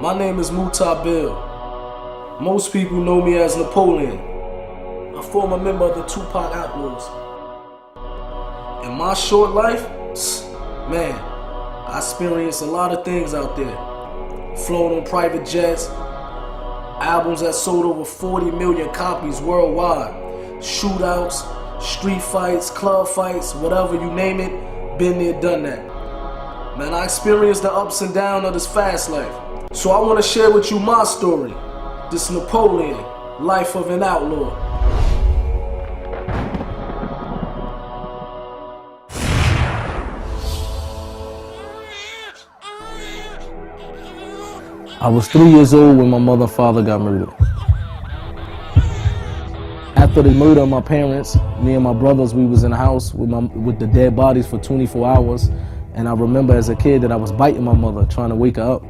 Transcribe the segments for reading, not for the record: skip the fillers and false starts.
My name is Bill. Most people know me as Napoleon, a former member of the Tupac Outlaws. In my short life, man, I experienced a lot of things out there. Flown on private jets, albums that sold over 40 million copies worldwide, shootouts, street fights, club fights, whatever you name it, been there, done that. Man, I experienced the ups and downs of this fast life. So I want to share with you my story. This Napoleon, life of an outlaw. I was 3 years old when my mother and father got murdered. After the murder of my parents, me and my brothers, we was in the house with the dead bodies for 24 hours. And I remember as a kid that I was biting my mother, trying to wake her up.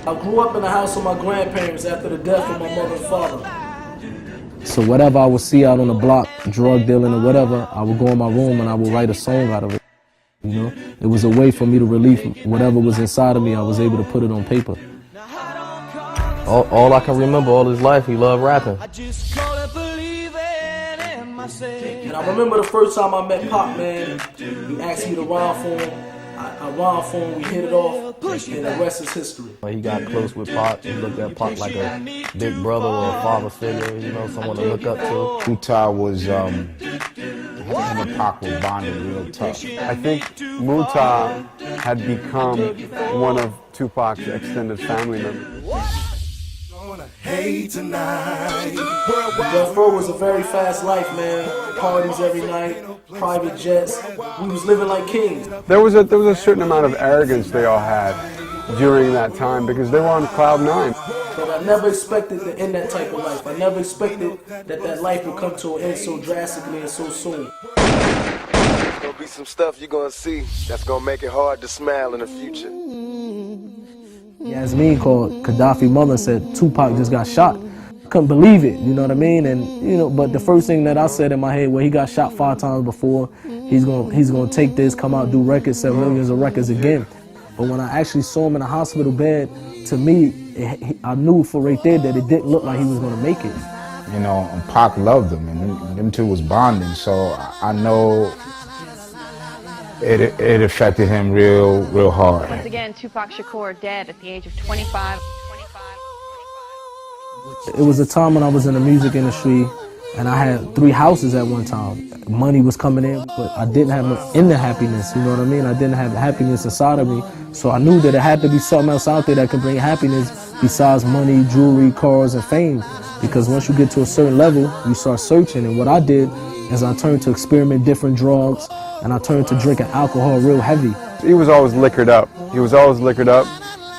I grew up in the house with my grandparents after the death of my mother and father. So whatever I would see out on the block, drug dealing or whatever, I would go in my room and I would write a song out of it. You know, it was a way for me to relieve whatever was inside of me. I was able to put it on paper. All I can remember all his life, he loved rapping. And I remember the first time I met Pop, man, he asked me to rhyme for him. I rhymed for him, we hit it off, and the rest is history. He got close with Pop. He looked at Pop like a big brother or a father figure, you know, someone to look up to. Muta was, him and Pac were bonded real tough. I think Muta had become one of Tupac's extended family members. Death Row was a very fast life, man. Parties every night, private jets. We was living like kings. There was a certain amount of arrogance they all had during that time because they were on cloud nine. But I never expected to end that type of life. I never expected that life would come to an end so drastically and so soon. There's gonna be some stuff you're gonna see that's gonna make it hard to smile in the future. Yasmin called Gaddafi's mother and said Tupac just got shot. Couldn't believe it, you know what I mean? And you know, but the first thing that I said in my head, well, he got shot 5 times before. He's gonna take this, come out, do records, sell millions of records again. But when I actually saw him in a hospital bed, to me, I knew for right there that it didn't look like he was gonna make it. You know, and Pac loved them, and them two was bonding. So I know it affected him real hard. Once again, Tupac Shakur dead at the age of 25. It was a time when I was in the music industry and I had 3 houses at one time. Money was coming in, but I didn't have no inner happiness, you know what I mean? I didn't have happiness inside of me. So I knew that it had to be something else out there that could bring happiness besides money, jewelry, cars, and fame. Because once you get to a certain level, you start searching. And what I did is I turned to experiment different drugs and I turned to drinking alcohol real heavy. He was always liquored up. He was always liquored up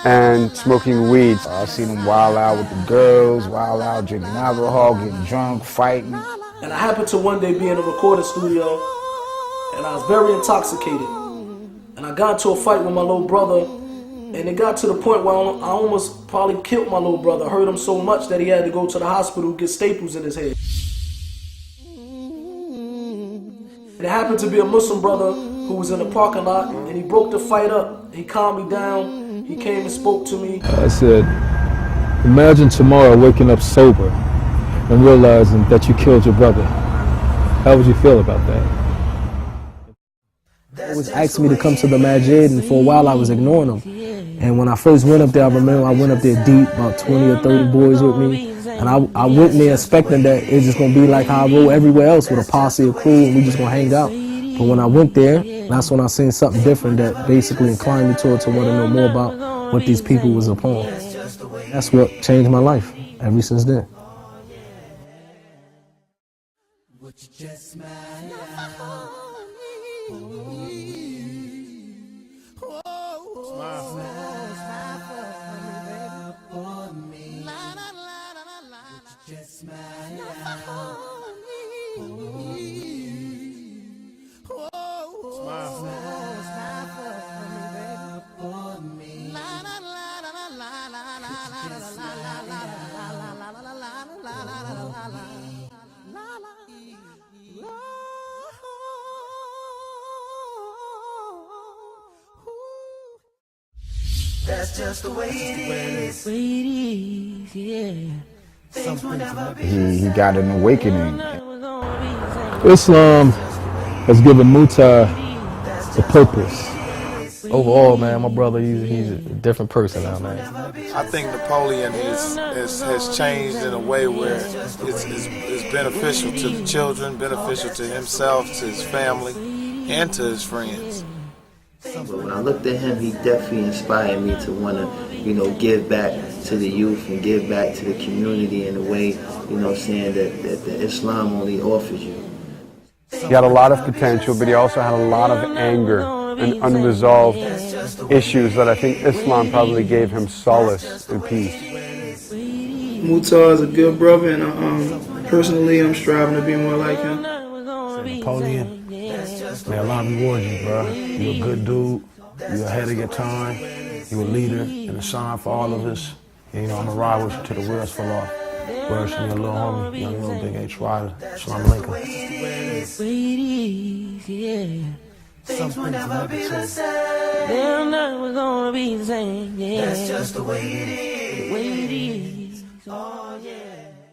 and smoking weed. I seen him wild out with the girls, wild out drinking alcohol, getting drunk, fighting. And I happened to one day be in a recording studio and I was very intoxicated. And I got into a fight with my little brother and it got to the point where I almost probably killed my little brother. I hurt him so much that he had to go to the hospital to get staples in his head. And it happened to be a Muslim brother who was in the parking lot and he broke the fight up. He calmed me down. He came and spoke to me. I said, imagine tomorrow waking up sober and realizing that you killed your brother. How would you feel about that? They always asked me to come to the masjid, and for a while I was ignoring them. And when I first went up there, I remember I went up there deep, about 20 or 30 boys with me. And I went there expecting that it's just going to be like how I roll everywhere else with a posse, a crew, and we just going to hang out. But when I went there, that's when I seen something different that basically inclined me to want to know more about what these people was upon. That's what changed my life ever since then. That's just the way it is. He got an awakening. Islam has given Mutar a purpose. Overall, man, my brother, he's a different person now, man. I think Napoleon has changed in a way where it's beneficial to the children, beneficial to himself, to his family, and to his friends. But when I looked at him, he definitely inspired me to want to, give back to the youth and give back to the community in a way, saying that Islam only offers you. He had a lot of potential, but he also had a lot of anger and unresolved issues that I think Islam probably gave him solace and peace. Mutar is a good brother, and personally, I'm striving to be more like him. Napoleon, may Allah reward you, bro. You're a good dude. You're ahead of your time. You're a leader and a sign for all of us. And, I'm going to ride with you to the wheels fall off. Words from your little homie, young little Big H Ryder. Shalom Alaikum. Things will never be the same. They're never gonna be the same. Yeah. That's just the way it is. Oh yeah.